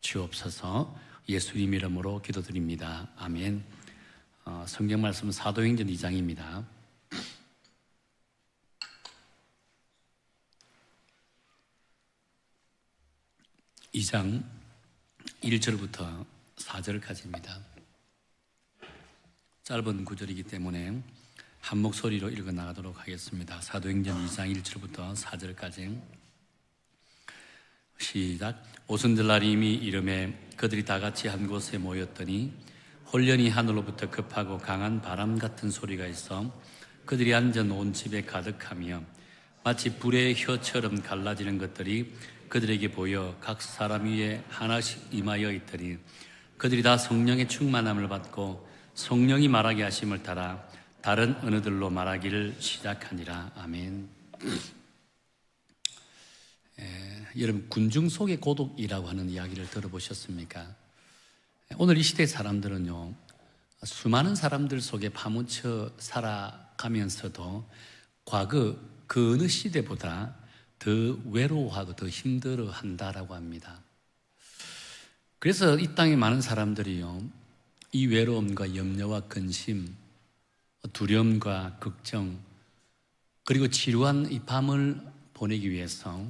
주옵소서. 예수님 이름으로 기도드립니다. 아멘. 성경 말씀은 사도행전 2장입니다. 2장 1절부터 4절까지입니다. 짧은 구절이기 때문에 한 목소리로 읽어 나가도록 하겠습니다. 사도행전 2장 1절부터 4절까지. 시작. 오순절날임이 이름에 그들이 다 같이 한 곳에 모였더니 홀련히 하늘로부터 급하고 강한 바람 같은 소리가 있어 그들이 앉아 놓은 집에 가득하며 마치 불의 혀처럼 갈라지는 것들이 그들에게 보여 각 사람 위에 하나씩 임하여 있더니 그들이 다 성령의 충만함을 받고 성령이 말하게 하심을 따라 다른 언어들로 말하기를 시작하니라. 아멘. 여러분, 군중 속의 고독이라고 하는 이야기를 들어보셨습니까? 오늘 이 시대 사람들은요, 수많은 사람들 속에 파묻혀 살아가면서도 과거 그 어느 시대보다 더 외로워하고 더 힘들어한다라고 합니다. 그래서 이 땅에 많은 사람들이요, 이 외로움과 염려와 근심, 두려움과 걱정, 그리고 지루한 이 밤을 보내기 위해서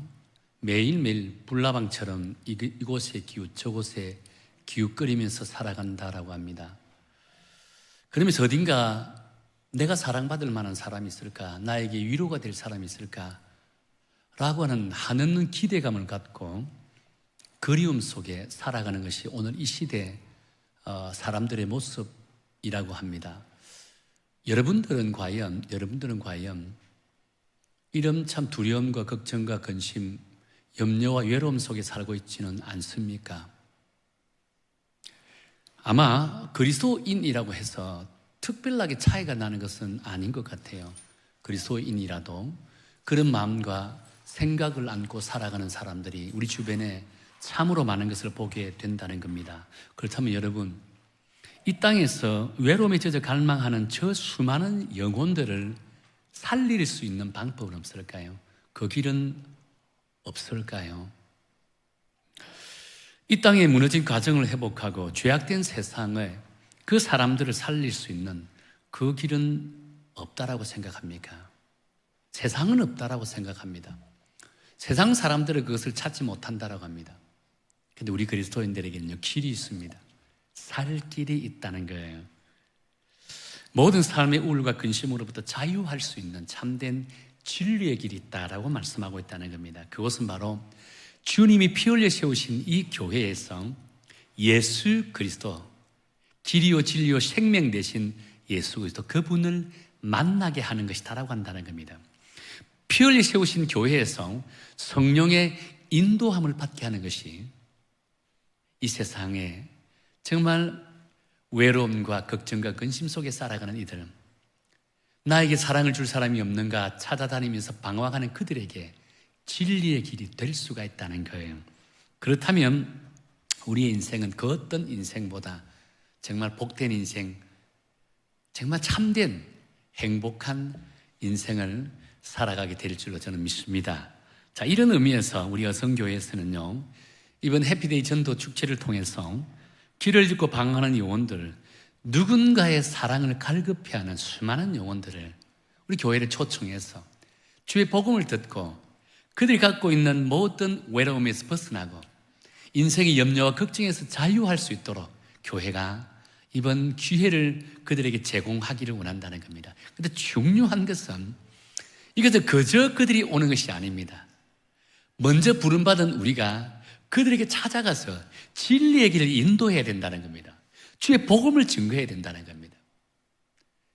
매일매일 불나방처럼 이곳에 기웃 저곳에 기웃거리면서 살아간다라고 합니다. 그러면서 어딘가 내가 사랑받을 만한 사람이 있을까? 나에게 위로가 될 사람이 있을까? 라고 하는 한없는 기대감을 갖고 그리움 속에 살아가는 것이 오늘 이 시대 사람들의 모습이라고 합니다. 여러분들은 과연 이런 참 두려움과 걱정과 근심, 염려와 외로움 속에 살고 있지는 않습니까? 아마 그리스도인이라고 해서 특별하게 차이가 나는 것은 아닌 것 같아요. 그리스도인이라도 그런 마음과 생각을 안고 살아가는 사람들이 우리 주변에 참으로 많은 것을 보게 된다는 겁니다. 그렇다면 여러분, 이 땅에서 외로움에 젖어 갈망하는 저 수많은 영혼들을 살릴 수 있는 방법은 없을까요? 그 길은 없을까요? 이 땅에 무너진 가정을 회복하고 죄악된 세상을 그 사람들을 살릴 수 있는 그 길은 없다라고 생각합니까? 세상은 없다라고 생각합니다. 세상 사람들은 그것을 찾지 못한다라고 합니다. 그런데 우리 그리스도인들에게는요, 길이 있습니다. 살 길이 있다는 거예요. 모든 삶의 우울과 근심으로부터 자유할 수 있는 참된 진리의 길이 있다라고 말씀하고 있다는 겁니다. 그것은 바로 주님이 피 흘려 세우신 이 교회에서 예수 그리스도, 길이요 진리요 생명 되신 예수 그리스도, 그분을 만나게 하는 것이다라고 한다는 겁니다. 피 흘려 세우신 교회에서 성령의 인도함을 받게 하는 것이 이 세상에 정말 외로움과 걱정과 근심 속에 살아가는 이들, 나에게 사랑을 줄 사람이 없는가 찾아다니면서 방황하는 그들에게 진리의 길이 될 수가 있다는 거예요. 그렇다면 우리의 인생은 그 어떤 인생보다 정말 복된 인생, 정말 참된 행복한 인생을 살아가게 될 줄로 저는 믿습니다. 자, 이런 의미에서 우리 여성교회에서는요, 이번 해피데이 전도 축제를 통해서 길을 짚고 방황하는 영혼들, 누군가의 사랑을 갈급해하는 수많은 영혼들을 우리 교회를 초청해서 주의 복음을 듣고 그들이 갖고 있는 모든 외로움에서 벗어나고 인생의 염려와 걱정에서 자유할 수 있도록 교회가 이번 기회를 그들에게 제공하기를 원한다는 겁니다. 그런데 중요한 것은 이것은 그저 그들이 오는 것이 아닙니다. 먼저 부름받은 우리가 그들에게 찾아가서 진리의 길을 인도해야 된다는 겁니다. 주의 복음을 증거해야 된다는 겁니다.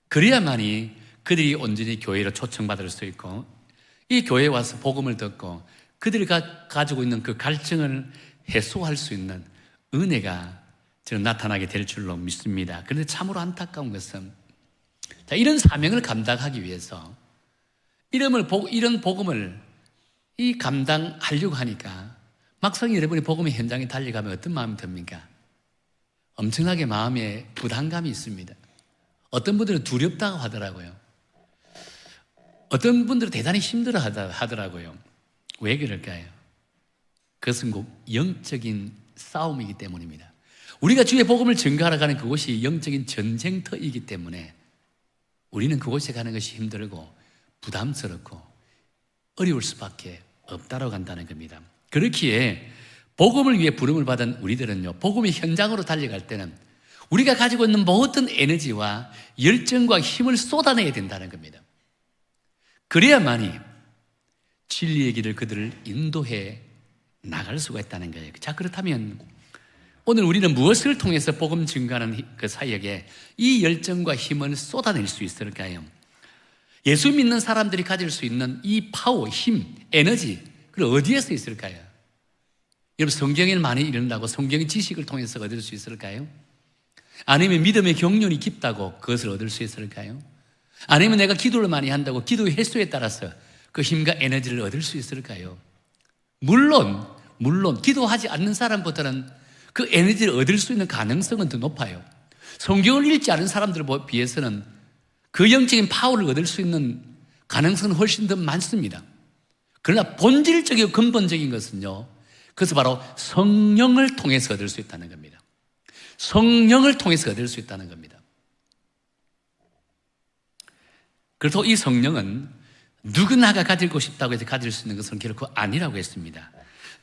그래야만이 그들이 온전히 교회로 초청받을 수 있고 이 교회에 와서 복음을 듣고 그들이 가지고 있는 그 갈증을 해소할 수 있는 은혜가 저는 나타나게 될 줄로 믿습니다. 그런데 참으로 안타까운 것은 이런 사명을 감당하기 위해서 이런 복음을 감당하려고 하니까 막상 여러분이 복음의 현장에 달려가면 어떤 마음이 듭니까? 엄청나게 마음에 부담감이 있습니다. 어떤 분들은 두렵다고 하더라고요. 어떤 분들은 대단히 힘들어 하더라고요. 왜 그럴까요? 그것은 꼭 영적인 싸움이기 때문입니다. 우리가 주의 복음을 증거하러 가는 그곳이 영적인 전쟁터이기 때문에 우리는 그곳에 가는 것이 힘들고 부담스럽고 어려울 수밖에 없다고 한다는 겁니다. 그렇기에 복음을 위해 부름을 받은 우리들은요, 복음의 현장으로 달려갈 때는 우리가 가지고 있는 모든 에너지와 열정과 힘을 쏟아내야 된다는 겁니다. 그래야만이 진리의 길을 그들을 인도해 나갈 수가 있다는 거예요. 자, 그렇다면 오늘 우리는 무엇을 통해서 복음 증거하는 그 사역에 이 열정과 힘을 쏟아낼 수 있을까요? 예수 믿는 사람들이 가질 수 있는 이 파워, 힘, 에너지, 그걸 어디에서 있을까요? 여러분, 성경을 많이 읽는다고 성경의 지식을 통해서 얻을 수 있을까요? 아니면 믿음의 경륜이 깊다고 그것을 얻을 수 있을까요? 아니면 내가 기도를 많이 한다고 기도의 횟수에 따라서 그 힘과 에너지를 얻을 수 있을까요? 물론 기도하지 않는 사람보다는 그 에너지를 얻을 수 있는 가능성은 더 높아요. 성경을 읽지 않은 사람들에 비해서는 그 영적인 파워를 얻을 수 있는 가능성은 훨씬 더 많습니다. 그러나 본질적이고 근본적인 것은요, 그것은 바로 성령을 통해서 얻을 수 있다는 겁니다. 성령을 통해서 얻을 수 있다는 겁니다. 그래도 이 성령은 누구나가 가지고 싶다고 해서 가질 수 있는 것은 결코 아니라고 했습니다.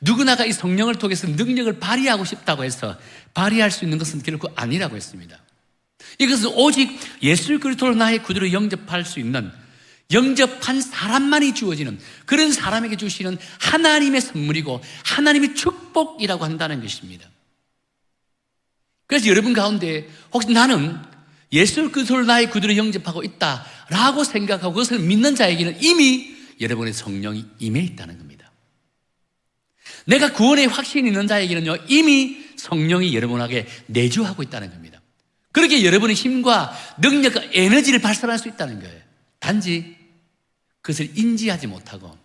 누구나가 이 성령을 통해서 능력을 발휘하고 싶다고 해서 발휘할 수 있는 것은 결코 아니라고 했습니다. 이것은 오직 예수 그리스도로 나의 구주로 영접할 수 있는, 영접한 사람만이 주어지는, 그런 사람에게 주시는 하나님의 선물이고 하나님의 축복이라고 한다는 것입니다. 그래서 여러분 가운데 혹시 나는 예수 그리스도로 나의 구주로 영접하고 있다라고 생각하고 그것을 믿는 자에게는 이미 여러분의 성령이 임해 있다는 겁니다. 내가 구원의 확신이 있는 자에게는요, 이미 성령이 여러분에게 내주하고 있다는 겁니다. 그렇게 여러분의 힘과 능력과 에너지를 발산할 수 있다는 거예요. 단지 그것을 인지하지 못하고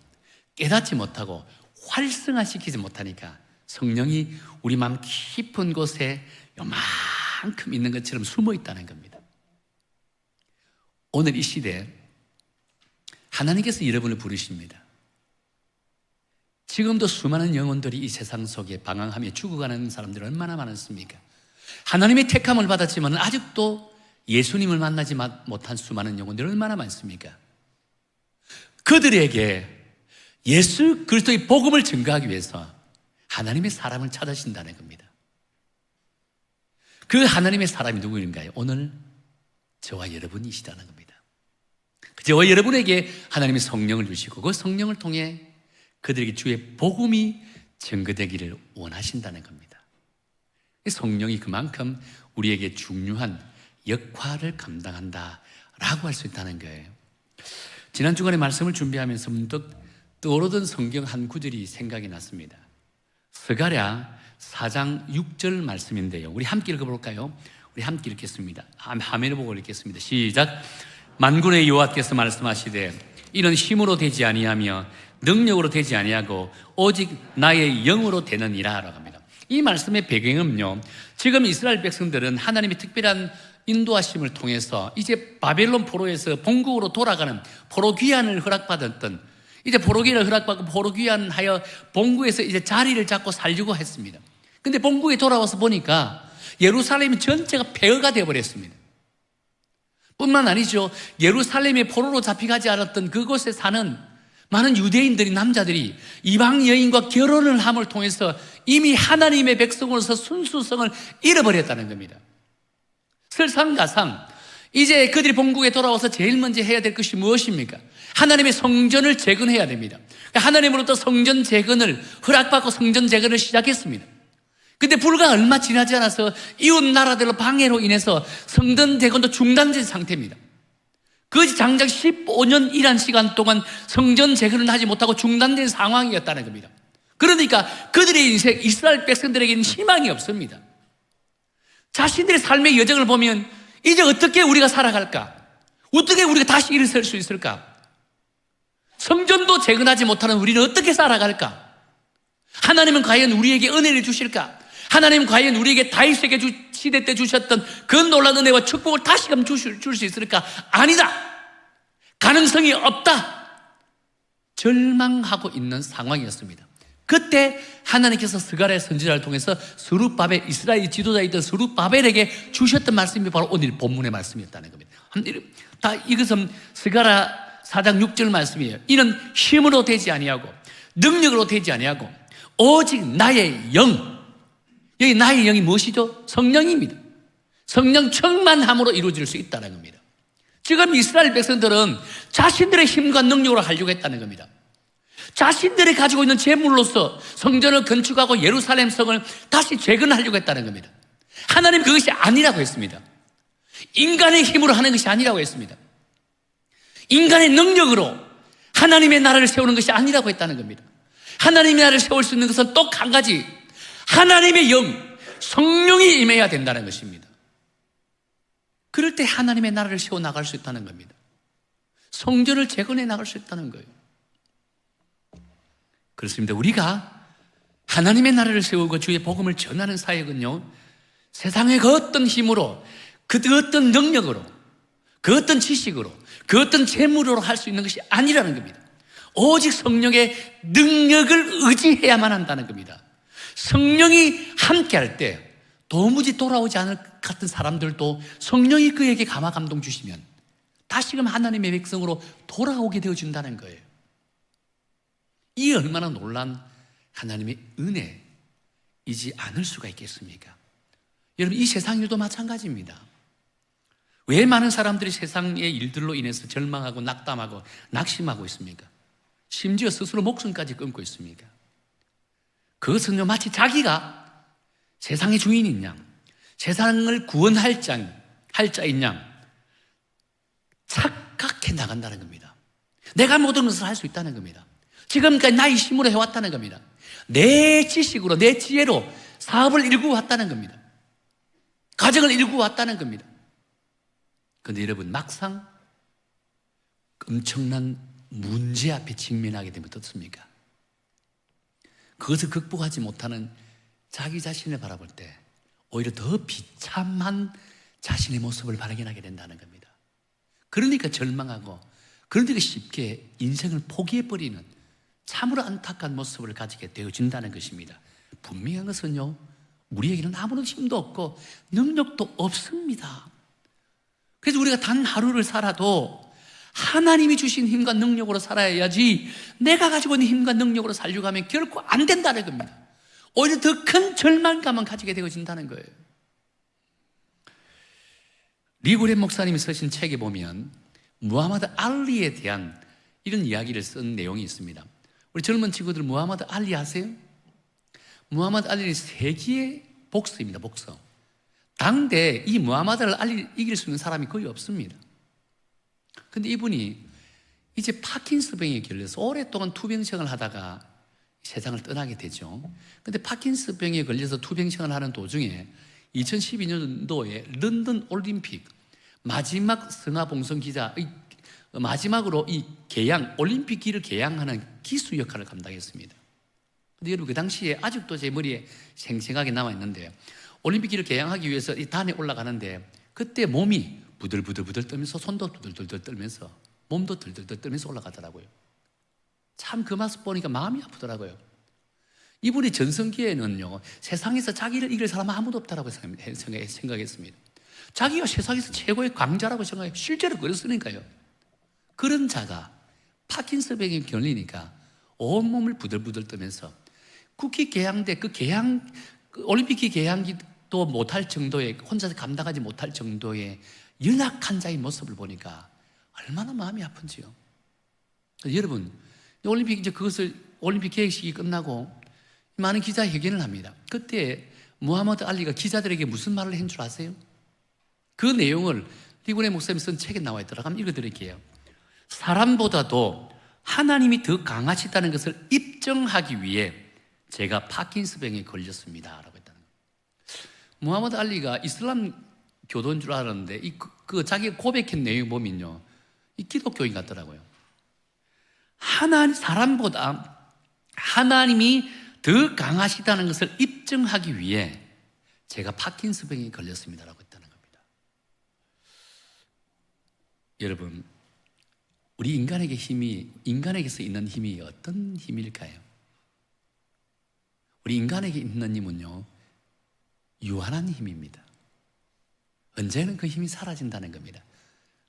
깨닫지 못하고 활성화시키지 못하니까 성령이 우리 마음 깊은 곳에 요만큼 있는 것처럼 숨어 있다는 겁니다. 오늘 이 시대에 하나님께서 여러분을 부르십니다. 지금도 수많은 영혼들이 이 세상 속에 방황하며 죽어가는 사람들이 얼마나 많습니까? 하나님의 택함을 받았지만 아직도 예수님을 만나지 못한 수많은 영혼들이 얼마나 많습니까? 그들에게 예수 그리스도의 복음을 증거하기 위해서 하나님의 사람을 찾으신다는 겁니다. 그 하나님의 사람이 누구인가요? 오늘 저와 여러분이시다는 겁니다. 저와 여러분에게 하나님의 성령을 주시고 그 성령을 통해 그들에게 주의 복음이 증거되기를 원하신다는 겁니다. 성령이 그만큼 우리에게 중요한 역할을 감당한다라고 할 수 있다는 거예요. 지난 주간에 말씀을 준비하면서 문득 떠오르던 성경 한 구절이 생각이 났습니다. 스가랴 4장 6절 말씀인데요, 우리 함께 읽어볼까요? 우리 함께 읽겠습니다. 화면을 보고 읽겠습니다. 시작. 만군의 여호와께서 말씀하시되 이는 힘으로 되지 아니하며 능력으로 되지 아니하고 오직 나의 영으로 되느니라 라고 합니다. 이 말씀의 배경은요, 지금 이스라엘 백성들은 하나님의 특별한 인도하심을 통해서 이제 바벨론 포로에서 본국으로 돌아가는 포로 귀환을 허락받았던, 이제 포로 귀환을 허락받고 포로 귀환하여 본국에서 이제 자리를 잡고 살려고 했습니다. 근데 본국에 돌아와서 보니까 예루살렘 전체가 폐허가 되어버렸습니다. 뿐만 아니죠, 예루살렘에 포로로 잡혀가지 않았던 그곳에 사는 많은 유대인들이, 남자들이 이방 여인과 결혼을 함을 통해서 이미 하나님의 백성으로서 순수성을 잃어버렸다는 겁니다. 설상가상 이제 그들이 본국에 돌아와서 제일 먼저 해야 될 것이 무엇입니까? 하나님의 성전을 재건해야 됩니다. 하나님으로부터 성전 재건을 허락받고 성전 재건을 시작했습니다. 근데 불과 얼마 지나지 않아서 이웃 나라들로 방해로 인해서 성전 재건도 중단된 상태입니다. 그 장작 15년 일한 시간 동안 성전 재건을 하지 못하고 중단된 상황이었다는 겁니다. 그러니까 그들의 인생, 이스라엘 백성들에게는 희망이 없습니다. 자신들의 삶의 여정을 보면 이제 어떻게 우리가 살아갈까? 어떻게 우리가 다시 일어설 수 있을까? 성전도 재건하지 못하는 우리는 어떻게 살아갈까? 하나님은 과연 우리에게 은혜를 주실까? 하나님은 과연 우리에게 다윗에게 시대 때 주셨던 그 놀라운 은혜와 축복을 다시금 줄 수 있을까? 아니다. 가능성이 없다. 절망하고 있는 상황이었습니다. 그때 하나님께서 스가랴 선지자를 통해서 스룹바벨, 이스라엘 지도자이던 스룹바벨에게 주셨던 말씀이 바로 오늘 본문의 말씀이었다는 겁니다. 다 이것은 스가랴 4장 6절 말씀이에요. 이는 힘으로 되지 아니하고 능력으로 되지 아니하고 오직 나의 영. 여기 나의 영이 무엇이죠? 성령입니다. 성령 충만함으로 이루어질 수 있다는 겁니다. 지금 이스라엘 백성들은 자신들의 힘과 능력으로 하려고 했다는 겁니다. 자신들이 가지고 있는 재물로서 성전을 건축하고 예루살렘 성을 다시 재건하려고 했다는 겁니다. 하나님 그것이 아니라고 했습니다. 인간의 힘으로 하는 것이 아니라고 했습니다. 인간의 능력으로 하나님의 나라를 세우는 것이 아니라고 했다는 겁니다. 하나님의 나라를 세울 수 있는 것은 또 한 가지, 하나님의 영, 성령이 임해야 된다는 것입니다. 그럴 때 하나님의 나라를 세워 나갈 수 있다는 겁니다. 성전을 재건해 나갈 수 있다는 거예요. 그렇습니다. 우리가 하나님의 나라를 세우고 주의 복음을 전하는 사역은요, 세상의 그 어떤 힘으로, 그 어떤 능력으로, 그 어떤 지식으로, 그 어떤 재물로 할 수 있는 것이 아니라는 겁니다. 오직 성령의 능력을 의지해야만 한다는 겁니다. 성령이 함께할 때 도무지 돌아오지 않을 것 같은 사람들도 성령이 그에게 감화 감동 주시면 다시금 하나님의 백성으로 돌아오게 되어준다는 거예요. 이 얼마나 놀란 하나님의 은혜이지 않을 수가 있겠습니까? 여러분, 이 세상 일도 마찬가지입니다. 왜 많은 사람들이 세상의 일들로 인해서 절망하고 낙담하고 낙심하고 있습니까? 심지어 스스로 목숨까지 끊고 있습니까? 그것은요, 마치 자기가 세상의 주인인 양, 세상을 구원할 자인 양 착각해 나간다는 겁니다. 내가 모든 것을 할 수 있다는 겁니다. 지금까지 나의 힘으로 해왔다는 겁니다. 내 지식으로, 내 지혜로 사업을 일구어 왔다는 겁니다. 가정을 일구어 왔다는 겁니다. 그런데 여러분, 막상 엄청난 문제 앞에 직면하게 되면 어떻습니까? 그것을 극복하지 못하는 자기 자신을 바라볼 때 오히려 더 비참한 자신의 모습을 발견하게 된다는 겁니다. 그러니까 절망하고, 그러니까 쉽게 인생을 포기해버리는 참으로 안타까운 모습을 가지게 되어진다는 것입니다. 분명한 것은요, 우리에게는 아무런 힘도 없고 능력도 없습니다. 그래서 우리가 단 하루를 살아도 하나님이 주신 힘과 능력으로 살아야지, 내가 가지고 있는 힘과 능력으로 살려고 하면 결코 안 된다는 겁니다. 오히려 더 큰 절망감을 가지게 되어진다는 거예요. 리구렌 목사님이 쓰신 책에 보면 무하마드 알리에 대한 이런 이야기를 쓴 내용이 있습니다. 우리 젊은 친구들 무하마드 알리 아세요? 무하마드 알리는 세계의 복서입니다. 복서. 당대 이 무하마드 알리를 이길 수 있는 사람이 거의 없습니다. 근데 이분이 이제 파킨스병에 걸려서 오랫동안 투병생을 하다가 세상을 떠나게 되죠. 근데 파킨스병에 걸려서 투병생을 하는 도중에 2012년도에 런던 올림픽 마지막 성화봉송 기자, 마지막으로 이 개양, 올림픽 길을 개양하는 기수 역할을 감당했습니다. 근데 여러분, 그 당시에 아직도 제 머리에 생생하게 남아있는데, 올림픽 길을 개양하기 위해서 이 단에 올라가는데 그때 몸이 부들부들 떨면서, 손도 부들부들 떨면서, 몸도 들들들 떨면서 올라가더라고요. 참 그 모습 보니까 마음이 아프더라고요. 이분이 전성기에는요, 세상에서 자기를 이길 사람은 아무도 없다라고 생각했습니다. 자기가 세상에서 최고의 강자라고 생각해, 실제로 그랬으니까요. 그런 자가 파킨슨병에 걸리니까 온몸을 부들부들 떨면서 국기 개양대 그 올림픽 개양기도 못할 정도의, 혼자서 감당하지 못할 정도의 연약한 자의 모습을 보니까 얼마나 마음이 아픈지요. 여러분, 올림픽 계획식이 끝나고 많은 기자회견을 합니다. 그때 무하마드 알리가 기자들에게 무슨 말을 한 줄 아세요? 그 내용을 리구렌 목사님이 쓴 책에 나와 있더라고요. 한번 읽어드릴게요. 사람보다도 하나님이 더 강하시다는 것을 입증하기 위해 제가 파킨스병에 걸렸습니다 라고 했다는 거예요. 무하마드 알리가 이슬람 교도인 줄 알았는데 자기가 고백한 내용을 보면요, 이 기독교인 같더라고요. 사람보다 하나님이 더 강하시다는 것을 입증하기 위해 제가 파킨스병에 걸렸습니다라고 했다는 겁니다. 여러분, 우리 인간에게서 있는 힘이 어떤 힘일까요? 우리 인간에게 있는 힘은요, 유한한 힘입니다. 언제는 그 힘이 사라진다는 겁니다.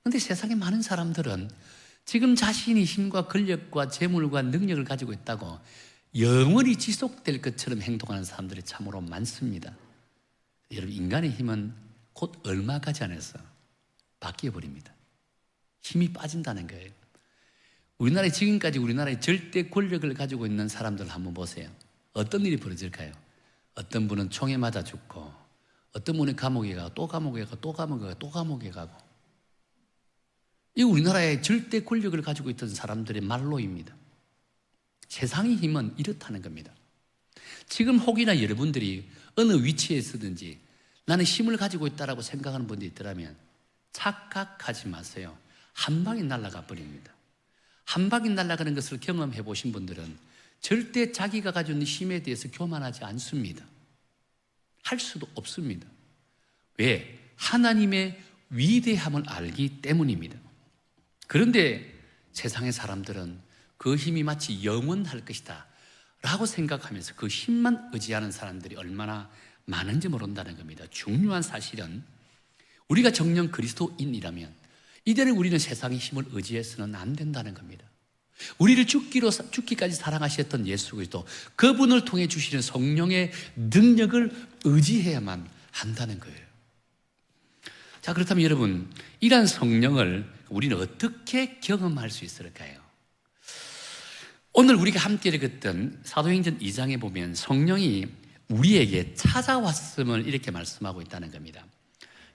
그런데 세상에 많은 사람들은 지금 자신이 힘과 권력과 재물과 능력을 가지고 있다고 영원히 지속될 것처럼 행동하는 사람들이 참으로 많습니다. 여러분, 인간의 힘은 곧 얼마 가지 않아서 바뀌어버립니다. 힘이 빠진다는 거예요. 우리나라에 지금까지 우리나라의 절대 권력을 가지고 있는 사람들 한번 보세요. 어떤 일이 벌어질까요? 어떤 분은 총에 맞아 죽고, 어떤 분은 감옥에 가고, 또 감옥에 가고, 또 감옥에 가고, 또 감옥에 가고. 이 우리나라의 절대 권력을 가지고 있던 사람들의 말로입니다. 세상의 힘은 이렇다는 겁니다. 지금 혹이나 여러분들이 어느 위치에 있든지 나는 힘을 가지고 있다고 생각하는 분들이 있더라면 착각하지 마세요. 한 방에 날아가 버립니다. 한 방에 날아가는 것을 경험해 보신 분들은 절대 자기가 가지고 있는 힘에 대해서 교만하지 않습니다. 할 수도 없습니다. 왜? 하나님의 위대함을 알기 때문입니다. 그런데 세상의 사람들은 그 힘이 마치 영원할 것이다 라고 생각하면서 그 힘만 의지하는 사람들이 얼마나 많은지 모른다는 겁니다. 중요한 사실은 우리가 정녕 그리스도인이라면 이대로 우리는 세상의 힘을 의지해서는 안 된다는 겁니다. 우리를 죽기까지 사랑하셨던 예수 그리스도, 그분을 통해 주시는 성령의 능력을 의지해야만 한다는 거예요. 자, 그렇다면 여러분, 이러한 성령을 우리는 어떻게 경험할 수 있을까요? 오늘 우리가 함께 읽었던 사도행전 2장에 보면 성령이 우리에게 찾아왔음을 이렇게 말씀하고 있다는 겁니다.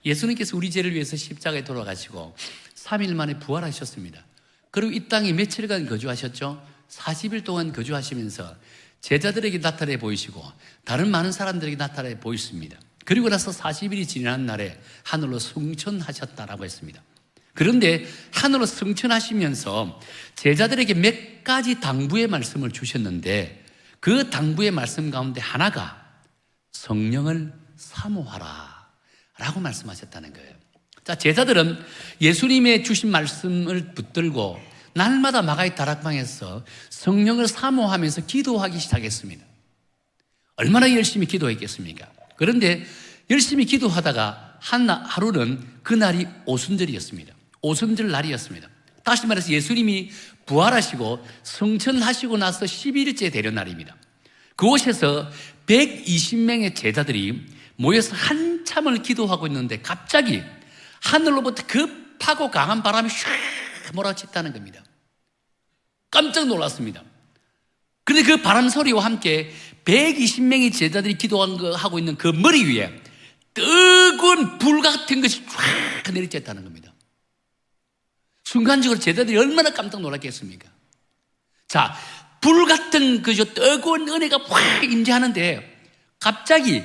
예수님께서 우리 죄를 위해서 십자가에 돌아가시고 3일 만에 부활하셨습니다. 그리고 이 땅에 며칠간 거주하셨죠? 40일 동안 거주하시면서 제자들에게 나타내 보이시고 다른 많은 사람들에게 나타내 보였습니다. 그리고 나서 40일이 지난 날에 하늘로 승천하셨다라고 했습니다. 그런데 하늘로 승천하시면서 제자들에게 몇 가지 당부의 말씀을 주셨는데 그 당부의 말씀 가운데 하나가 성령을 사모하라 라고 말씀하셨다는 거예요. 자, 제자들은 예수님의 주신 말씀을 붙들고 날마다 마가의 다락방에서 성령을 사모하면서 기도하기 시작했습니다. 얼마나 열심히 기도했겠습니까? 그런데 열심히 기도하다가 하루는 그날이 오순절이었습니다. 오순절 날이었습니다. 다시 말해서 예수님이 부활하시고 승천하시고 나서 10일째 되는 날입니다. 그곳에서 120명의 제자들이 모여서 한참을 기도하고 있는데 갑자기 하늘로부터 급하고 강한 바람이 슉 몰아쳤다는 겁니다. 깜짝 놀랐습니다. 그런데 그 바람 소리와 함께 120명의 제자들이 기도하고 있는 그 머리 위에 뜨거운 불 같은 것이 쫙 내리쳤다는 겁니다. 순간적으로 제자들이 얼마나 깜짝 놀랐겠습니까? 자, 불 같은 그저 뜨거운 은혜가 확 임재하는데 갑자기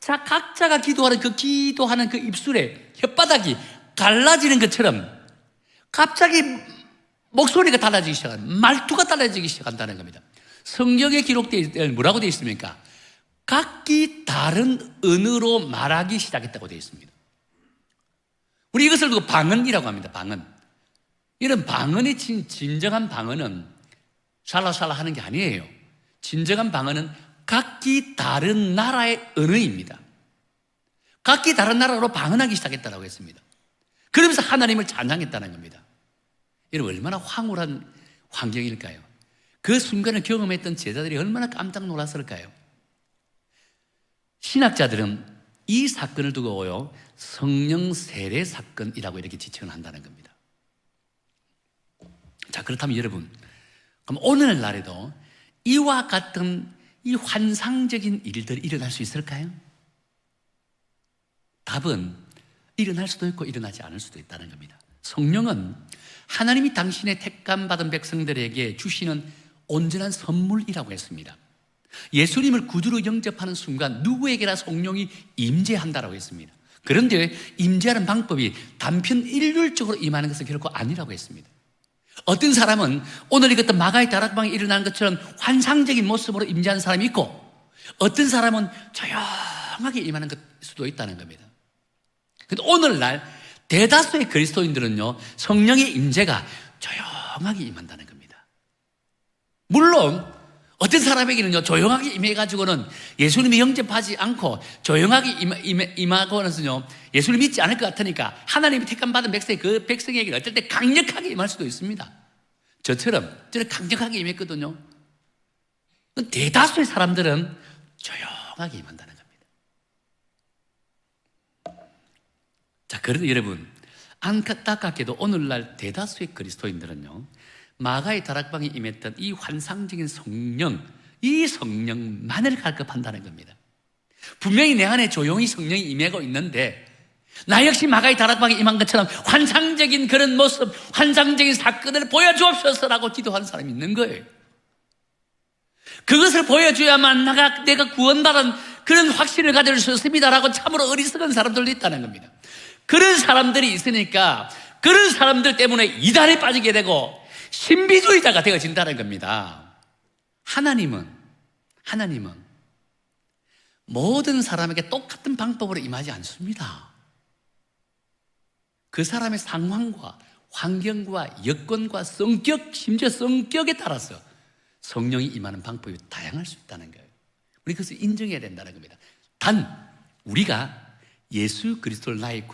각자가 기도하는 그 입술에 혓바닥이 갈라지는 것처럼 갑자기 목소리가 달라지기 시작한다. 말투가 달라지기 시작한다는 겁니다. 성경에 기록되어 있을 뭐라고 되어 있습니까? 각기 다른 언어로 말하기 시작했다고 되어 있습니다. 우리 이것을 두고 방언이라고 합니다. 방언. 이런 방언의 진정한 방언은 샬라샬라 하는 게 아니에요. 진정한 방언은 각기 다른 나라의 언어입니다. 각기 다른 나라로 방언하기 시작했다고 했습니다. 그러면서 하나님을 찬양했다는 겁니다. 여러분, 얼마나 황홀한 환경일까요? 그 순간을 경험했던 제자들이 얼마나 깜짝 놀랐을까요? 신학자들은 이 사건을 두고요, 성령 세례 사건이라고 이렇게 지칭을 한다는 겁니다. 자, 그렇다면 여러분, 그럼 오늘날에도 이와 같은 이 환상적인 일들이 일어날 수 있을까요? 답은 일어날 수도 있고 일어나지 않을 수도 있다는 겁니다. 성령은 하나님이 당신의 택감받은 백성들에게 주시는 온전한 선물이라고 했습니다. 예수님을 구주로 영접하는 순간 누구에게나 성령이 임재한다라고 했습니다. 그런데 임재하는 방법이 단편 일률적으로 임하는 것은 결코 아니라고 했습니다. 어떤 사람은 오늘 읽었던 마가의 다락방에 일어난 것처럼 환상적인 모습으로 임재하는 사람이 있고 어떤 사람은 조용하게 임하는 것 수도 있다는 겁니다. 그런데 오늘날 대다수의 그리스도인들은요, 성령의 임재가 조용하게 임한다는 겁니다. 물론 어떤 사람에게는요, 조용하게 임해가지고는 예수님이 영접하지 않고 조용하게 임하고는요, 예수를 믿지 않을 것 같으니까 하나님이 택함받은 백성이 그 백성에게 어떨 때 강력하게 임할 수도 있습니다. 저는 강력하게 임했거든요. 대다수의 사람들은 조용하게 임한다는 겁니다. 자, 그런데 여러분, 안타깝게도 오늘날 대다수의 그리스도인들은요, 마가의 다락방에 임했던 이 환상적인 성령, 이 성령만을 갈급한다는 겁니다. 분명히 내 안에 조용히 성령이 임하고 있는데 나 역시 마가의 다락방에 임한 것처럼 환상적인 그런 모습, 환상적인 사건을 보여주옵소서라고 기도하는 사람이 있는 거예요. 그것을 보여줘야만 내가 구원받은 그런 확신을 가질 수 있습니다라고 참으로 어리석은 사람들도 있다는 겁니다. 그런 사람들이 있으니까 그런 사람들 때문에 이단에 빠지게 되고 신비주의자가 되어진다는 겁니다. 하나님은 모든 사람에게 똑같은 방법으로 임하지 않습니다. 그 사람의 상황과 환경과 여건과 성격, 심지어 성격에 따라서 성령이 임하는 방법이 다양할 수 있다는 거예요. 우리 그것을 인정해야 된다는 겁니다. 단 우리가 예수 그리스도를 나의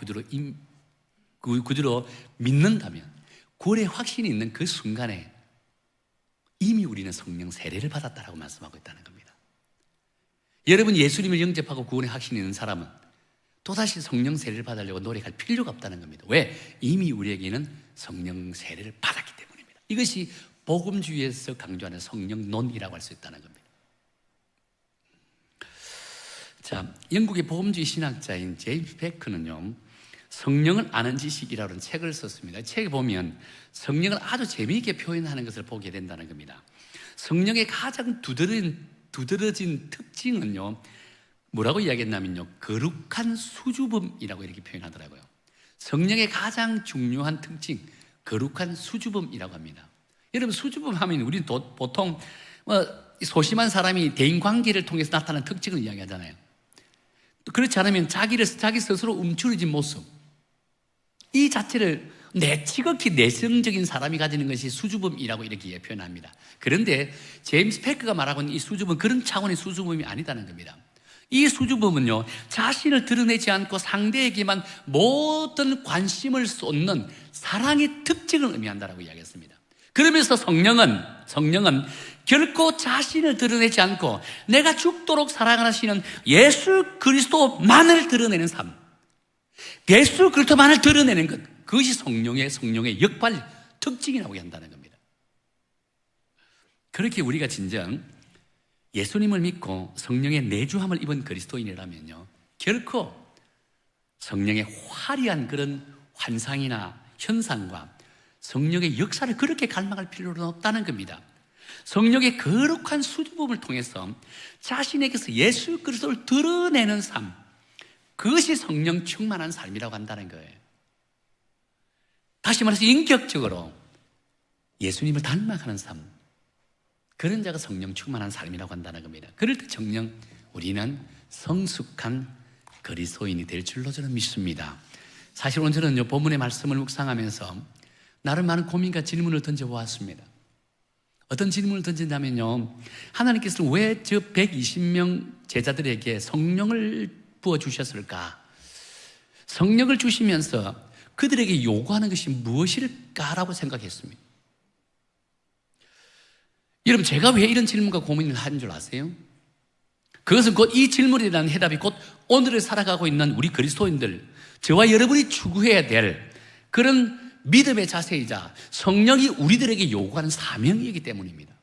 구주로 믿는다면, 구원의 확신이 있는 그 순간에 이미 우리는 성령 세례를 받았다라고 말씀하고 있다는 겁니다. 여러분, 예수님을 영접하고 구원의 확신이 있는 사람은 또다시 성령 세례를 받으려고 노력할 필요가 없다는 겁니다. 왜? 이미 우리에게는 성령 세례를 받았기 때문입니다. 이것이 복음주의에서 강조하는 성령론이라고 할 수 있다는 겁니다. 자, 영국의 복음주의 신학자인 제임스 베크는요, 성령을 아는 지식이라고 하는 책을 썼습니다. 책에 보면 성령을 아주 재미있게 표현하는 것을 보게 된다는 겁니다. 성령의 가장 두드러진 특징은요, 뭐라고 이야기했냐면요, 거룩한 수줍음이라고 이렇게 표현하더라고요. 성령의 가장 중요한 특징, 거룩한 수줍음이라고 합니다. 여러분, 수줍음 하면 우리는 보통 소심한 사람이 대인관계를 통해서 나타나는 특징을 이야기하잖아요. 그렇지 않으면 자기 스스로 움츠러진 모습, 이 자체를 지극히 내성적인 사람이 가지는 것이 수줍음이라고 이렇게 표현합니다. 그런데 제임스 패크가 말하고 있는 이 수줍음은 그런 차원의 수줍음이 아니다는 겁니다. 이 수줍음은요, 자신을 드러내지 않고 상대에게만 모든 관심을 쏟는 사랑의 특징을 의미한다고 이야기했습니다. 그러면서 성령은 결코 자신을 드러내지 않고 내가 죽도록 사랑하시는 예수 그리스도만을 드러내는 삶, 예수 그리스도만을 드러내는 것, 그것이 성령의 역발 특징이라고 한다는 겁니다. 그렇게 우리가 진정 예수님을 믿고 성령의 내주함을 입은 그리스도인이라면요, 결코 성령의 화려한 그런 환상이나 현상과 성령의 역사를 그렇게 갈망할 필요는 없다는 겁니다. 성령의 거룩한 수줍음을 통해서 자신에게서 예수 그리스도를 드러내는 삶, 그것이 성령 충만한 삶이라고 한다는 거예요. 다시 말해서 인격적으로 예수님을 닮아가는 삶, 그런 자가 성령 충만한 삶이라고 한다는 겁니다. 그럴 때 정녕 우리는 성숙한 그리스도인이 될 줄로 저는 믿습니다. 사실 오늘 저는 본문의 말씀을 묵상하면서 나름 많은 고민과 질문을 던져보았습니다. 어떤 질문을 던진다면요, 하나님께서는 왜 저 120명 제자들에게 성령을 부어주셨을까? 성령을 주시면서 그들에게 요구하는 것이 무엇일까라고 생각했습니다. 여러분, 제가 왜 이런 질문과 고민을 하는 줄 아세요? 그것은 곧 이 질문에 대한 해답이 곧 오늘을 살아가고 있는 우리 그리스도인들, 저와 여러분이 추구해야 될 그런 믿음의 자세이자 성령이 우리들에게 요구하는 사명이기 때문입니다.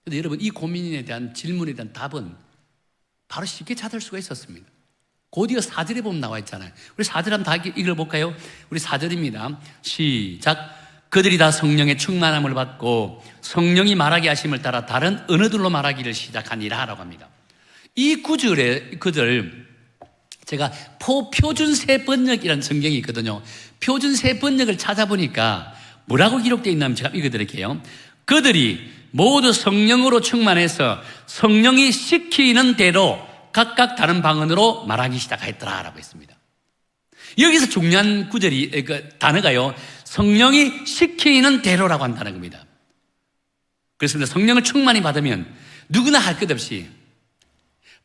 그런데 여러분, 이 고민에 대한 질문에 대한 답은 바로 쉽게 찾을 수가 있었습니다. 곧이어 4절에 보면 나와 있잖아요. 우리 4절 한번 다 읽어볼까요? 우리 4절입니다. 시작. 그들이 다 성령의 충만함을 받고 성령이 말하게 하심을 따라 다른 언어들로 말하기를 시작하니라 라고 합니다. 이 구절에 그들, 제가 표준세 번역이라는 성경이 있거든요. 표준세 번역을 찾아보니까 뭐라고 기록되어 있냐면 제가 읽어드릴게요. 그들이 모두 성령으로 충만해서 성령이 시키는 대로 각각 다른 방언으로 말하기 시작하였더라 라고 했습니다. 여기서 중요한 구절이, 단어가요, 성령이 시키는 대로라고 한다는 겁니다. 그렇습니다. 성령을 충만히 받으면 누구나 할 것 없이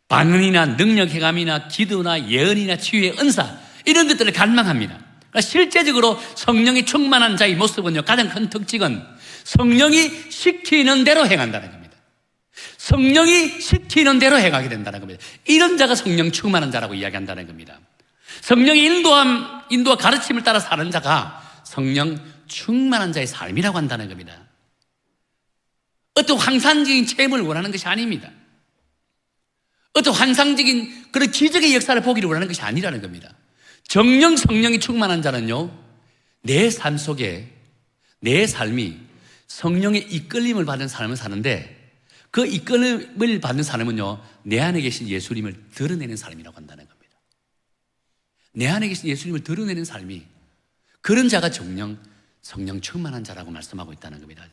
반응이나 능력 행함이나 기도나 예언이나 치유의 은사 이런 것들을 갈망합니다. 그러니까 실제적으로 성령이 충만한 자의 모습은요, 가장 큰 특징은 성령이 시키는 대로 행한다는 겁니다. 성령이 시키는 대로 행하게 된다는 겁니다. 이런 자가 성령 충만한 자라고 이야기한다는 겁니다. 성령의 인도와 가르침을 따라 사는 자가 성령 충만한 자의 삶이라고 한다는 겁니다. 어떤 환상적인 체험을 원하는 것이 아닙니다. 어떤 환상적인 그런 기적의 역사를 보기를 원하는 것이 아니라는 겁니다. 정령 성령이 충만한 자는요, 내 삶 속에 내 삶이 성령의 이끌림을 받는 삶을 사는데, 그 이끌림을 받는 삶은요, 내 안에 계신 예수님을 드러내는 삶이라고 한다는 겁니다. 내 안에 계신 예수님을 드러내는 삶이, 그런 자가 정령 성령 충만한 자라고 말씀하고 있다는 겁니다.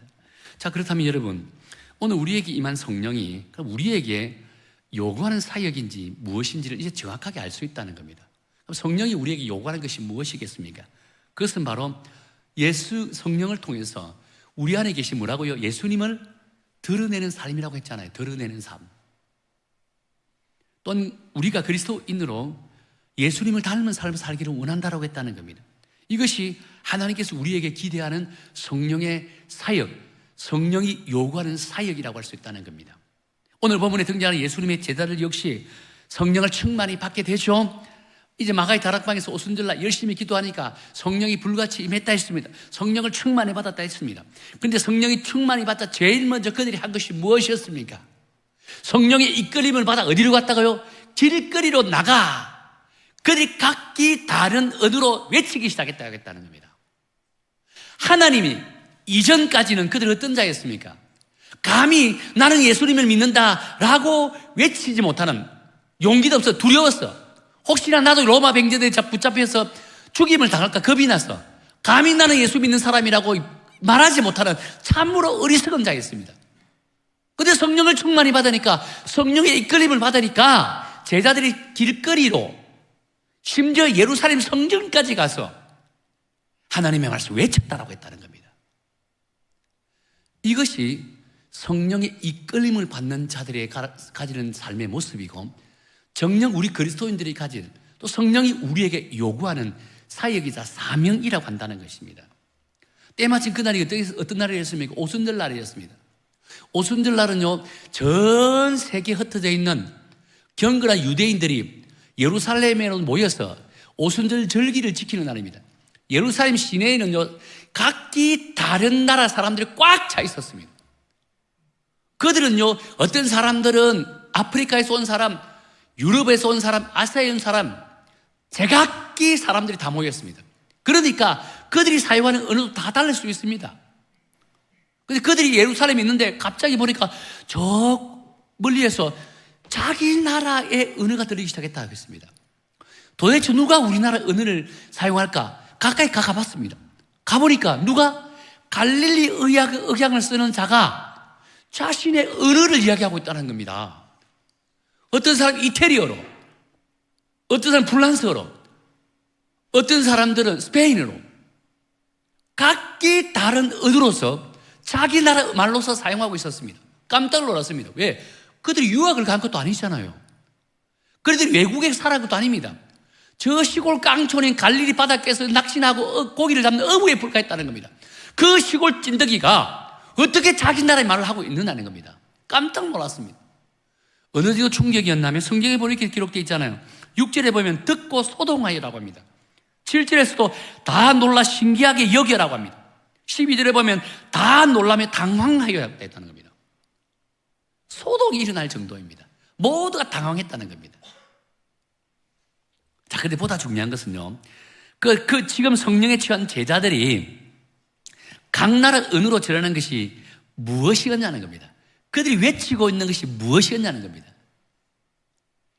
자, 그렇다면 여러분, 오늘 우리에게 임한 성령이 우리에게 요구하는 사역인지 무엇인지를 이제 정확하게 알 수 있다는 겁니다. 그럼 성령이 우리에게 요구하는 것이 무엇이겠습니까? 그것은 바로 성령을 통해서 우리 안에 계신 뭐라고요? 예수님을 드러내는 삶이라고 했잖아요. 드러내는 삶. 또는 우리가 그리스도인으로 예수님을 닮은 삶을 살기를 원한다라고 했다는 겁니다. 이것이 하나님께서 우리에게 기대하는 성령의 사역, 성령이 요구하는 사역이라고 할 수 있다는 겁니다. 오늘 본문에 등장하는 예수님의 제자들 역시 성령을 충만히 받게 되죠. 이제 마가의 다락방에서 오순절날 열심히 기도하니까 성령이 불같이 임했다 했습니다. 성령을 충만히 받았다 했습니다. 그런데 성령이 충만히 받자 제일 먼저 그들이 한 것이 무엇이었습니까? 성령의 이끌림을 받아 어디로 갔다고요? 길거리로 나가 그들이 각기 다른 언어로 외치기 시작했다고 했다는 겁니다. 하나님이 이전까지는 그들이 어떤 자였습니까? 감히 나는 예수님을 믿는다라고 외치지 못하는, 용기도 없어, 두려웠어. 혹시나 나도 로마 병제들에 붙잡혀서 죽임을 당할까 겁이 나서 감히 나는 예수 믿는 사람이라고 말하지 못하는 참으로 어리석은 자였습니다. 그런데 성령을 충만히 받으니까, 성령의 이끌림을 받으니까 제자들이 길거리로, 심지어 예루살렘 성전까지 가서 하나님의 말씀을 외쳤다라고 했다는 겁니다. 이것이 성령의 이끌림을 받는 자들이 가지는 삶의 모습이고, 정녕 우리 그리스도인들이 가진, 또 성령이 우리에게 요구하는 사역이자 사명이라고 한다는 것입니다. 때마침 그날이 어떤 날이었습니까? 오순절날이었습니다. 오순절날은요, 전 세계에 흩어져 있는 경건한 유대인들이 예루살렘에 모여서 오순절 절기를 지키는 날입니다. 예루살렘 시내에는요, 각기 다른 나라 사람들이 꽉 차 있었습니다. 그들은요, 어떤 사람들은 아프리카에서 온 사람, 유럽에서 온 사람, 아시아에 온 사람, 제각기 사람들이 다 모였습니다. 그러니까 그들이 사용하는 언어도 다 다를 수 있습니다. 근데 그들이 예루살렘에 있는데 갑자기 보니까 저 멀리에서 자기 나라의 언어가 들리기 시작했다고 했습니다. 도대체 누가 우리나라 언어를 사용할까? 가까이 가봤습니다. 가보니까 누가? 갈릴리 억양을 쓰는 자가 자신의 언어를 이야기하고 있다는 겁니다. 어떤 사람은 이태리어로, 어떤 사람은 프랑스어로, 어떤 사람들은 스페인어로, 각기 다른 언어로서 자기 나라 말로서 사용하고 있었습니다. 깜짝 놀랐습니다. 왜? 그들이 유학을 간 것도 아니잖아요. 그들이 외국에 살아간 것도 아닙니다. 저 시골 깡촌인 갈릴리 바닷가에서 낚시하고 고기를 잡는 어부에 불과했다는 겁니다. 그 시골 찐덕이가 어떻게 자기 나라의 말을 하고 있느냐는 겁니다. 깜짝 놀랐습니다. 어느 정도 충격이었냐면 성경에 보면 이렇게 기록되어 있잖아요. 6절에 보면 듣고 소동하여라고 합니다. 7절에서도 다 놀라 신기하게 여겨라고 합니다. 12절에 보면 다 놀라며 당황하여 했다는 겁니다. 소동이 일어날 정도입니다. 모두가 당황했다는 겁니다. 자, 근데 보다 중요한 것은요, 지금 성령에 취한 제자들이 각 나라 언어로 전하는 것이 무엇이었냐는 겁니다. 그들이 외치고 있는 것이 무엇이었냐는 겁니다.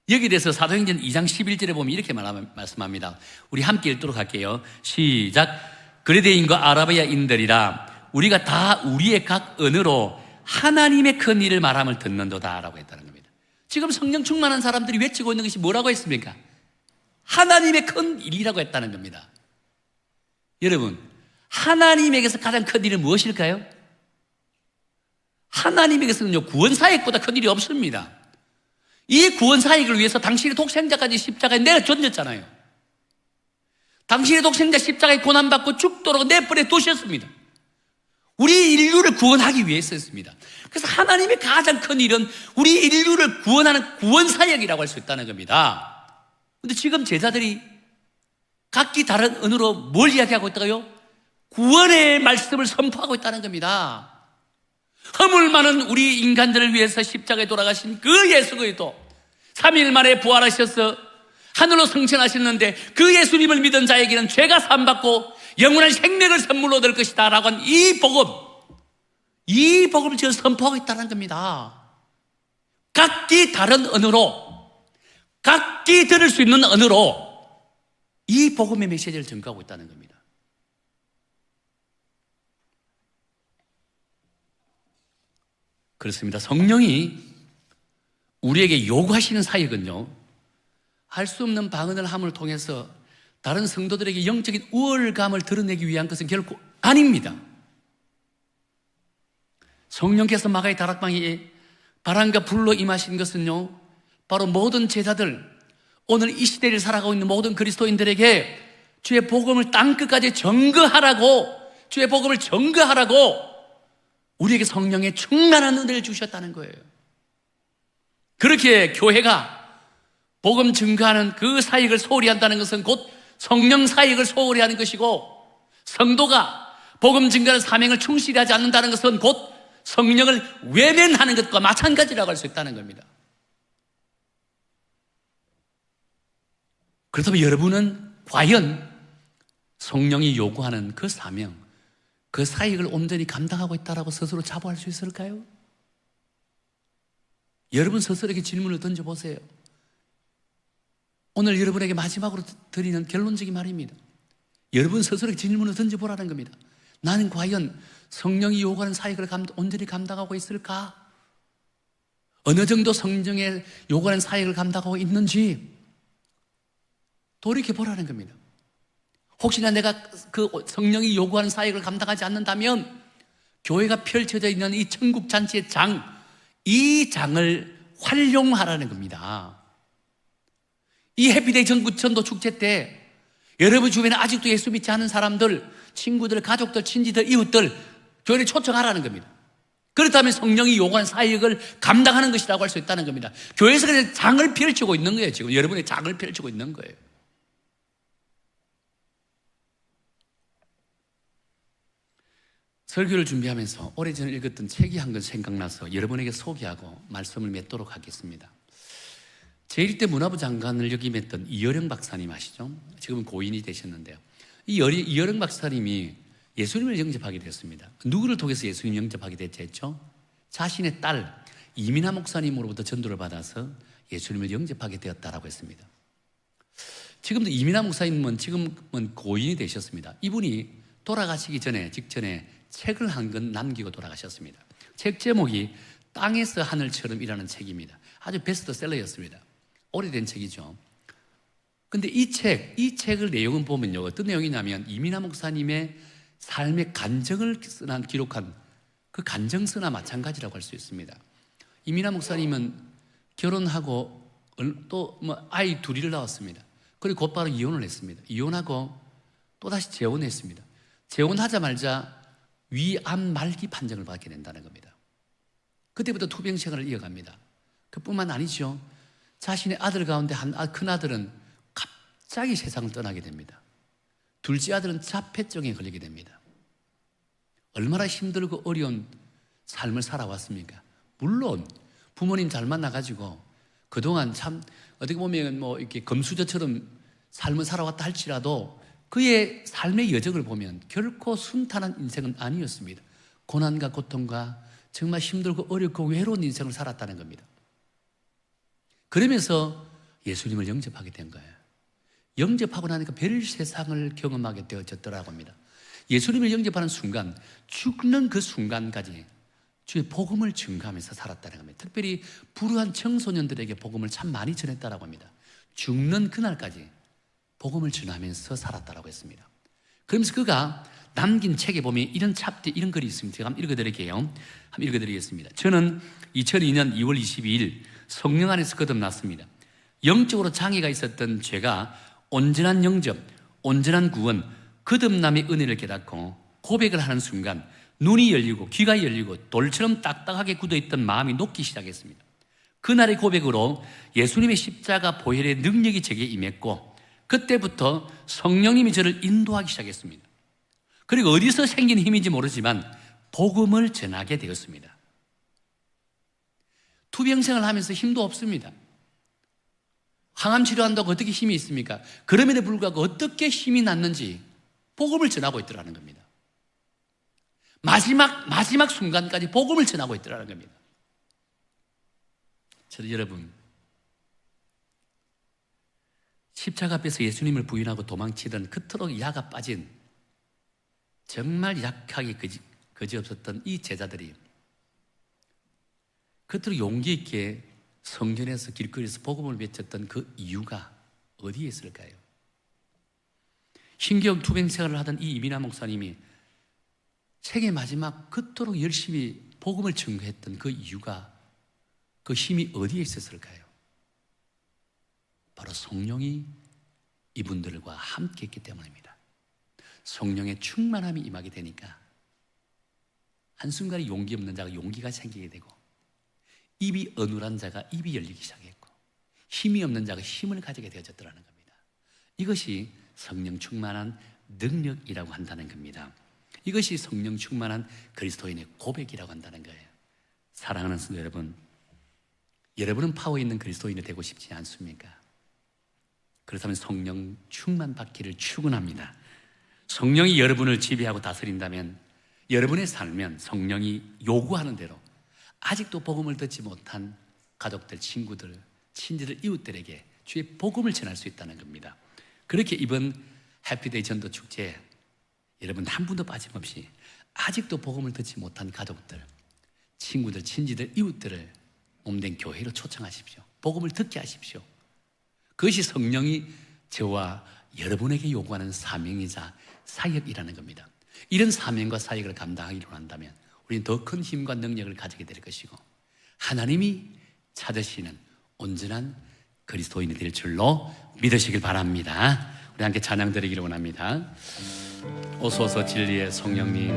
여기에 대해서 사도행전 2장 11절에 보면 이렇게 말씀합니다. 우리 함께 읽도록 할게요. 시작. 그레데인과 아라비아인들이라 우리가 다 우리의 각 언어로 하나님의 큰 일을 말함을 듣는도다 라고 했다는 겁니다. 지금 성령 충만한 사람들이 외치고 있는 것이 뭐라고 했습니까? 하나님의 큰 일이라고 했다는 겁니다. 여러분, 하나님에게서 가장 큰 일은 무엇일까요? 하나님에게서는요, 구원 사역보다 큰 일이 없습니다. 이 구원 사역을 위해서 당신의 독생자까지 십자가에 내어줬잖아요. 당신의 독생자 십자가에 고난받고 죽도록 내버려 두셨습니다. 우리 인류를 구원하기 위해서였습니다. 그래서 하나님의 가장 큰 일은 우리 인류를 구원하는 구원 사역이라고 할 수 있다는 겁니다. 그런데 지금 제자들이 각기 다른 언어로 뭘 이야기하고 있다고요? 구원의 말씀을 선포하고 있다는 겁니다. 허물 많은 우리 인간들을 위해서 십자가에 돌아가신 그 예수 그리스도 3일 만에 부활하셔서 하늘로 승천하셨는데 그 예수님을 믿은 자에게는 죄가 사함받고 영원한 생명을 선물로 얻을 것이다 라고 한 이 복음을 지금 선포하고 있다는 겁니다. 각기 다른 언어로, 각기 들을 수 있는 언어로 이 복음의 메시지를 전가하고 있다는 겁니다. 그렇습니다. 성령이 우리에게 요구하시는 사역은요, 할 수 없는 방언을 함을 통해서 다른 성도들에게 영적인 우월감을 드러내기 위한 것은 결코 아닙니다. 성령께서 마가의 다락방에 바람과 불로 임하신 것은요, 바로 모든 제자들, 오늘 이 시대를 살아가고 있는 모든 그리스도인들에게 주의 복음을 땅끝까지 증거하라고, 주의 복음을 증거하라고 우리에게 성령의 충만한 은혜를 주셨다는 거예요. 그렇게 교회가 복음 증거하는 그 사역을 소홀히 한다는 것은 곧 성령 사역을 소홀히 하는 것이고, 성도가 복음 증거하는 사명을 충실히 하지 않는다는 것은 곧 성령을 외면하는 것과 마찬가지라고 할 수 있다는 겁니다. 그렇다면 여러분은 과연 성령이 요구하는 그 사명, 그 사역을 온전히 감당하고 있다라고 스스로 자부할 수 있을까요? 여러분 스스로에게 질문을 던져보세요. 오늘 여러분에게 마지막으로 드리는 결론적인 말입니다. 여러분 스스로에게 질문을 던져보라는 겁니다. 나는 과연 성령이 요구하는 사역을 온전히 감당하고 있을까? 어느 정도 성령의 요구하는 사역을 감당하고 있는지 돌이켜보라는 겁니다. 혹시나 내가 그 성령이 요구하는 사역을 감당하지 않는다면 교회가 펼쳐져 있는 이 천국잔치의 이 장을 활용하라는 겁니다. 이 해피데이 전도 축제 때 여러분 주변에 아직도 예수 믿지 않은 사람들, 친구들, 가족들, 친지들, 이웃들 교회를 초청하라는 겁니다. 그렇다면 성령이 요구하는 사역을 감당하는 것이라고 할 수 있다는 겁니다. 교회에서 그냥 장을 펼치고 있는 거예요. 지금 여러분의 장을 펼치고 있는 거예요. 설교를 준비하면서 오래전에 읽었던 책이 한 권 생각나서 여러분에게 소개하고 말씀을 맺도록 하겠습니다. 제1대 문화부 장관을 역임했던 이어령 박사님 아시죠? 지금은 고인이 되셨는데요. 이어령 박사님이 예수님을 영접하게 됐습니다. 누구를 통해서 예수님 영접하게 됐죠? 자신의 딸 이민아 목사님으로부터 전도를 받아서 예수님을 영접하게 되었다라고 했습니다. 지금도 이민아 목사님은 지금은 고인이 되셨습니다. 이분이 돌아가시기 직전에 책을 한 권 남기고 돌아가셨습니다. 책 제목이 땅에서 하늘처럼이라는 책입니다. 아주 베스트셀러였습니다. 오래된 책이죠. 근데 이 책을 내용은 보면요, 어떤 내용이냐면 이민아 목사님의 삶의 간증을 기록한 그 간증서나 마찬가지라고 할 수 있습니다. 이민아 목사님은 결혼하고 또 아이 둘을 낳았습니다. 그리고 곧바로 이혼을 했습니다. 이혼하고 또다시 재혼했습니다. 재혼하자마자 위암 말기 판정을 받게 된다는 겁니다. 그때부터 투병 생활을 이어갑니다. 그뿐만 아니죠. 자신의 아들 가운데 큰 아들은 갑자기 세상을 떠나게 됩니다. 둘째 아들은 자폐증에 걸리게 됩니다. 얼마나 힘들고 어려운 삶을 살아왔습니까? 물론 부모님 잘 만나가지고 그동안 참 어떻게 보면 이렇게 금수저처럼 삶을 살아왔다 할지라도 그의 삶의 여정을 보면 결코 순탄한 인생은 아니었습니다. 고난과 고통과 정말 힘들고 어렵고 외로운 인생을 살았다는 겁니다. 그러면서 예수님을 영접하게 된 거예요. 영접하고 나니까 별 세상을 경험하게 되어졌더라고 합니다. 예수님을 영접하는 순간, 죽는 그 순간까지 주의 복음을 증거하면서 살았다는 겁니다. 특별히 불우한 청소년들에게 복음을 참 많이 전했다라고 합니다. 죽는 그날까지 복음을 전하면서 살았다라고 했습니다. 그러면서 그가 남긴 책에 보면 이런 챕터, 이런 글이 있습니다. 제가 한번 읽어드릴게요. 한번 읽어드리겠습니다. 저는 2002년 2월 22일 성령 안에서 거듭났습니다. 영적으로 장애가 있었던 죄가 온전한 영접, 온전한 구원, 거듭남의 은혜를 깨닫고 고백을 하는 순간 눈이 열리고 귀가 열리고 돌처럼 딱딱하게 굳어있던 마음이 녹기 시작했습니다. 그날의 고백으로 예수님의 십자가 보혈의 능력이 제게 임했고 그때부터 성령님이 저를 인도하기 시작했습니다. 그리고 어디서 생긴 힘인지 모르지만 복음을 전하게 되었습니다. 투병생을 하면서 힘도 없습니다. 항암 치료한다고 어떻게 힘이 있습니까? 그럼에도 불구하고 어떻게 힘이 났는지 복음을 전하고 있더라는 겁니다. 마지막 순간까지 복음을 전하고 있더라는 겁니다. 저는 여러분, 십자가 앞에서 예수님을 부인하고 도망치던 그토록 야가 빠진 정말 약하게 그지없었던 이 제자들이 그토록 용기 있게 성전에서 길거리에서 복음을 외쳤던 그 이유가 어디에 있을까요? 신경 투병 생활을 하던 이 이민아 목사님이 생애 마지막 그토록 열심히 복음을 증거했던 그 이유가, 그 힘이 어디에 있었을까요? 바로 성령이 이분들과 함께 했기 때문입니다. 성령의 충만함이 임하게 되니까 한순간에 용기 없는 자가 용기가 생기게 되고 입이 어눌한 자가 입이 열리기 시작했고 힘이 없는 자가 힘을 가지게 되어졌더라는 겁니다. 이것이 성령 충만한 능력이라고 한다는 겁니다. 이것이 성령 충만한 그리스도인의 고백이라고 한다는 거예요. 사랑하는 성도 여러분, 여러분은 파워 있는 그리스도인이 되고 싶지 않습니까? 그렇다면 성령 충만 받기를 축원합니다. 성령이 여러분을 지배하고 다스린다면 여러분의 삶은 성령이 요구하는 대로 아직도 복음을 듣지 못한 가족들, 친구들, 친지들, 이웃들에게 주의 복음을 전할 수 있다는 겁니다. 그렇게 이번 해피데이 전도 축제에 여러분 한 분도 빠짐없이 아직도 복음을 듣지 못한 가족들, 친구들, 친지들, 이웃들을 몸된 교회로 초청하십시오. 복음을 듣게 하십시오. 그것이 성령이 저와 여러분에게 요구하는 사명이자 사역이라는 겁니다. 이런 사명과 사역을 감당하기로 한다면 우리는 더 큰 힘과 능력을 가지게 될 것이고 하나님이 찾으시는 온전한 그리스도인이 될 줄로 믿으시길 바랍니다. 우리 함께 찬양 드리기를 원합니다. 오소서 진리의 성령님,